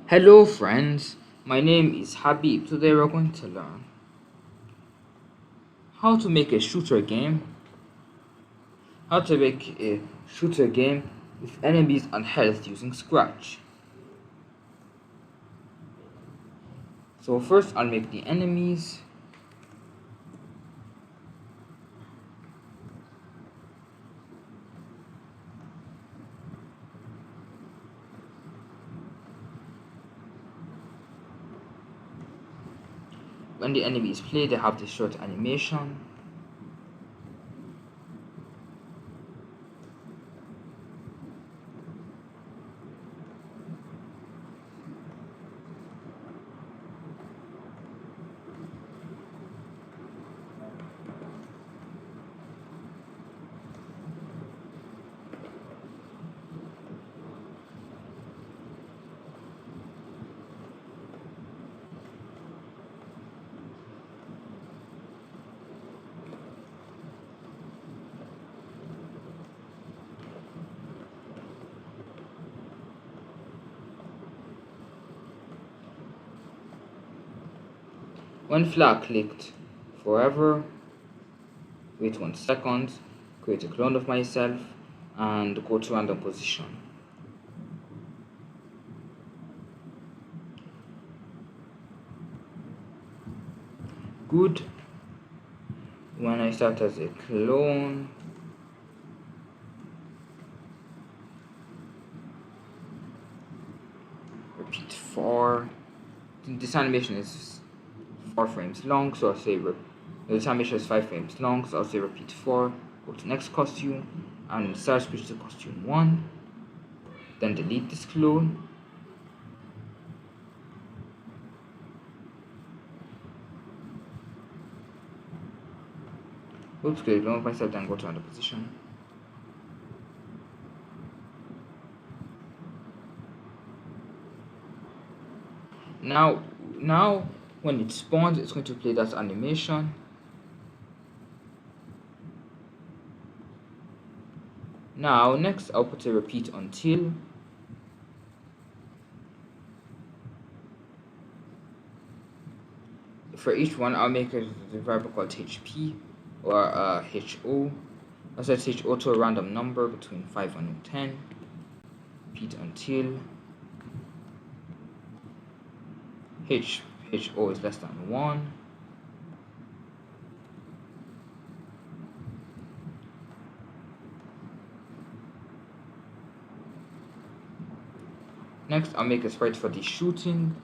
Hello friends, my name is Habib. Today we're going to learn how to make a shooter game, how to make a shooter game with enemies and health using Scratch. So first I'll make the enemies. When the enemies play, they have this short animation. When flag clicked forever, wait 1 second, create a clone of myself and go to random position. Good. When I start as a clone, repeat 4. This animation is 4 frames long, so I'll say this animation is 5 frames long, so I'll say repeat 4, go to next costume, and start switch to costume 1, then delete this clone. Oops, create a clone of myself, then go to another position. Now when it spawns, it's going to play that animation. Now next I'll put a repeat until. For each one I'll make a variable called HP or HO. I'll set HO to a random number between 5 and 10. Repeat until HO is less than 1. Next, I'll make a sprite for the shooting.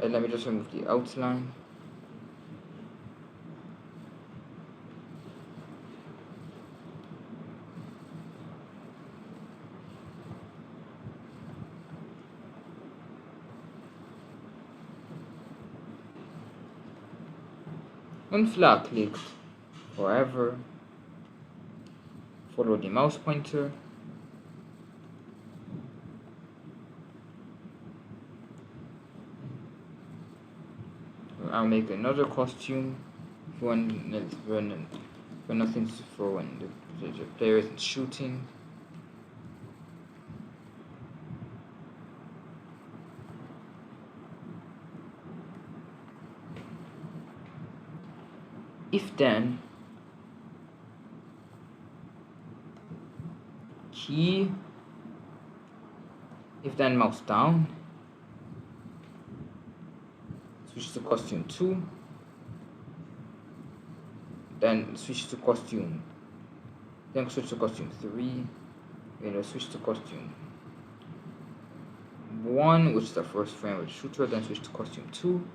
And let me just remove the outline. When flag clicked forever, follow the mouse pointer. I'll make another costume when nothing's for when the player isn't shooting. If then key, if then mouse down, switch to costume 2, then switch to costume 3, switch to costume 1, which is the first frame with shooter, then switch to costume 2.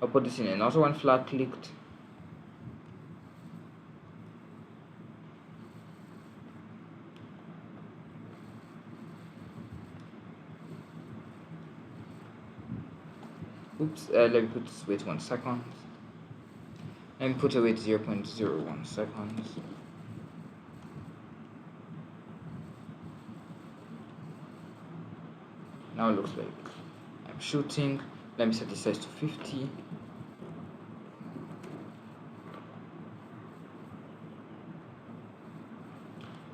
I'll put this in another one flag clicked. Oops, let me put this weight 1 second. Let me put a weight 0.01 seconds. Now it looks like I'm shooting. Let me set the size to 50.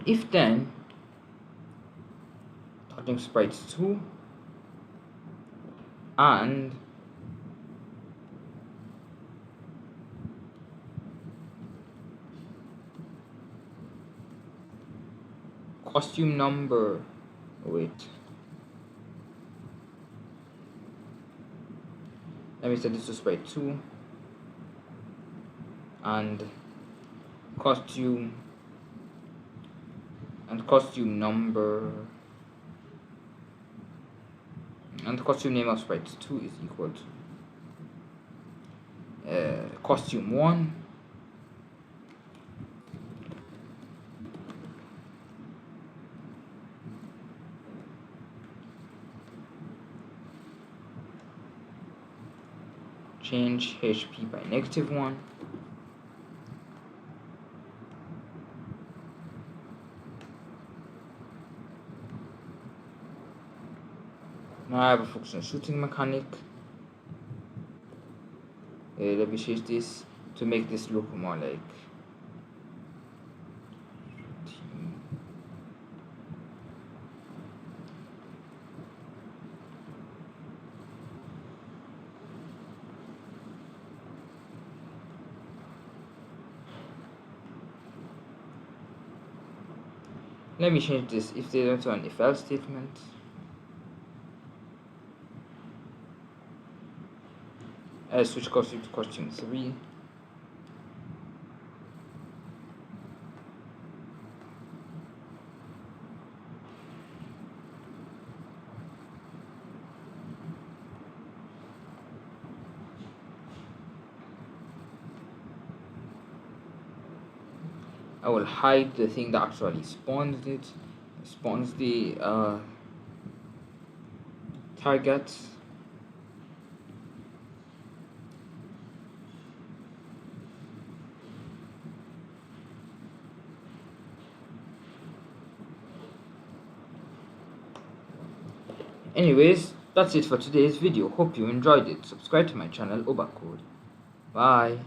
If then touching sprites 2 and costume number, wait, let me set this to sprite 2 and costume number, and the costume name of sprite 2 is equal to costume 1 change HP by -1. Now I have a function shooting mechanic. Let me change this to make this look more like let me change this if they don't want if else statement. Switch costume to costume 3. I will hide the thing that actually spawns the target. Anyways, that's it for today's video. Hope you enjoyed it. Subscribe to my channel, Obacode. Bye.